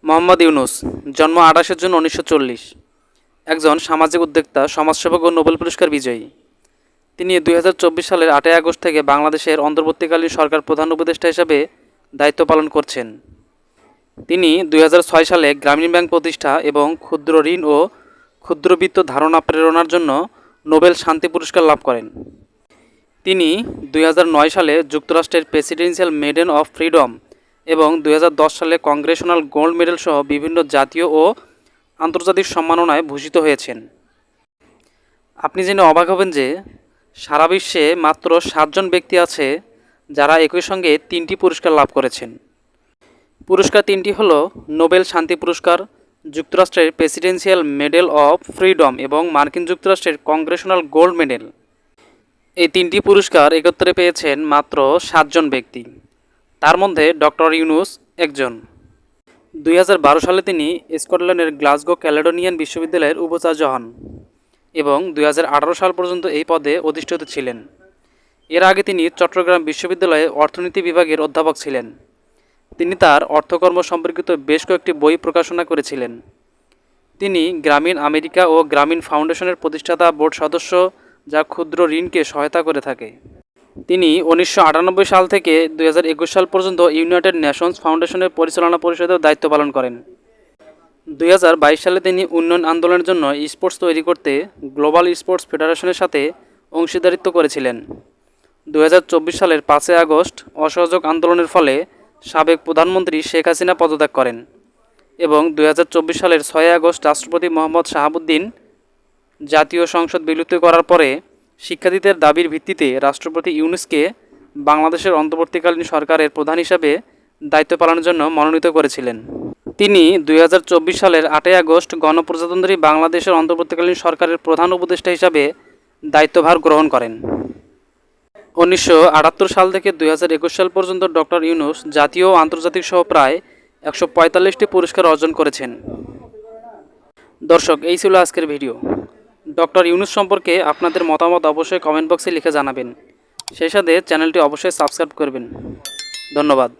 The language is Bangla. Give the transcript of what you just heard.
মোহাম্মদ ইউনূস, জন্ম ২৮ জুন ১৯৪০, একজন সামাজিক উদ্যোক্তা, সমাজসেবক ও নোবেল পুরস্কার বিজয়ী। তিনি ২০২৪ সালের ৮ই আগস্ট থেকে বাংলাদেশের অন্তর্বর্তীকালীন সরকার প্রধান উপদেষ্টা হিসেবে দায়িত্ব পালন করছেন। তিনি ২০০৬ সালে গ্রামীণ ব্যাংক প্রতিষ্ঠা এবং ক্ষুদ্র ঋণ ও ক্ষুদ্রবিত্ত ধারণা প্রেরণার জন্য নোবেল শান্তি পুরস্কার লাভ করেন। তিনি ২০০৯ সালে যুক্তরাষ্ট্রের প্রেসিডেন্সিয়াল মেডেল অফ ফ্রিডম এবং ২০১০ সালে কংগ্রেশনাল গোল্ড মেডেল সহ বিভিন্ন জাতীয় ও আন্তর্জাতিক সম্মাননায় ভূষিত হয়েছেন। আপনি জেনে অবাক হবেন যে সারা বিশ্বে মাত্র ৭ জন ব্যক্তি আছে যারা একই সঙ্গে ৩টি পুরস্কার লাভ করেছেন। পুরস্কার ৩টি হল নোবেল শান্তি পুরস্কার, যুক্তরাষ্ট্রের প্রেসিডেন্সিয়াল মেডেল অফ ফ্রিডম এবং মার্কিন যুক্তরাষ্ট্রের কংগ্রেশনাল গোল্ড মেডেল। এই 3টি পুরস্কার একত্রে পেয়েছেন মাত্র ৭ জন ব্যক্তি, তার মধ্যে ডক্টর ইউনূস একজন। ২০১২ সালে তিনি স্কটল্যান্ডের গ্লাসগো ক্যালেডোনিয়ান বিশ্ববিদ্যালয়ের উপাচার্য হন এবং ২০১৮ সাল পর্যন্ত এই পদে অধিষ্ঠিত ছিলেন। এর আগে তিনি চট্টগ্রাম বিশ্ববিদ্যালয়ে অর্থনীতি বিভাগের অধ্যাপক ছিলেন। তিনি তার অর্থকর্ম সম্পর্কিত বেশ কয়েকটি বই প্রকাশনা করেছিলেন। তিনি গ্রামীণ আমেরিকা ও গ্রামীণ ফাউন্ডেশনের প্রতিষ্ঠাতা বোর্ড সদস্য, যা ক্ষুদ্র ঋণকে সহায়তা করে থাকে। তিনি ১৯৯৮ সাল থেকে ২০২১ সাল পর্যন্ত ইউনাইটেড নেশনস ফাউন্ডেশনের পরিচালনা পরিষদের দায়িত্ব পালন করেন। ২০২২ সালে তিনি উন্নয়ন আন্দোলনের জন্য স্পোর্টস তৈরি করতে গ্লোবাল স্পোর্টস ফেডারেশনের সাথে অংশীদারিত্ব করেছিলেন। ২০২৪ সালের ৫ই আগস্ট অসহযোগ আন্দোলনের ফলে সাবেক প্রধানমন্ত্রী শেখ হাসিনা পদত্যাগ করেন এবং ২০২৪ সালের ৬ই আগস্ট রাষ্ট্রপতি মোহাম্মদ শাহাবুদ্দিন জাতীয় সংসদ বিলুপ্ত করার পরে শিক্ষার্থীদের দাবির ভিত্তিতে রাষ্ট্রপতি ইউনূসকে বাংলাদেশের অন্তর্বর্তীকালীন সরকারের প্রধান হিসাবে দায়িত্ব পালনের জন্য মনোনীত করেছিলেন। তিনি ২০২৪ সালের ৮ই আগস্ট গণপ্রজাতন্ত্রী বাংলাদেশের অন্তর্বর্তীকালীন সরকারের প্রধান উপদেষ্টা হিসাবে দায়িত্বভার গ্রহণ করেন। ১৯৭৮ সাল থেকে ২০২১ সাল পর্যন্ত ডক্টর ইউনূস জাতীয় ও আন্তর্জাতিক সহ প্রায় ১৪৫টি পুরস্কার অর্জন করেছেন। দর্শক, এই ছিল আজকের ভিডিও। ডক্টর ইউনূস সম্পর্কে আপনাদের মতামত অবশ্যই কমেন্ট বক্সে লিখে জানাবেন। সেই সাথে চ্যানেলটি অবশ্যই সাবস্ক্রাইব করবেন। ধন্যবাদ।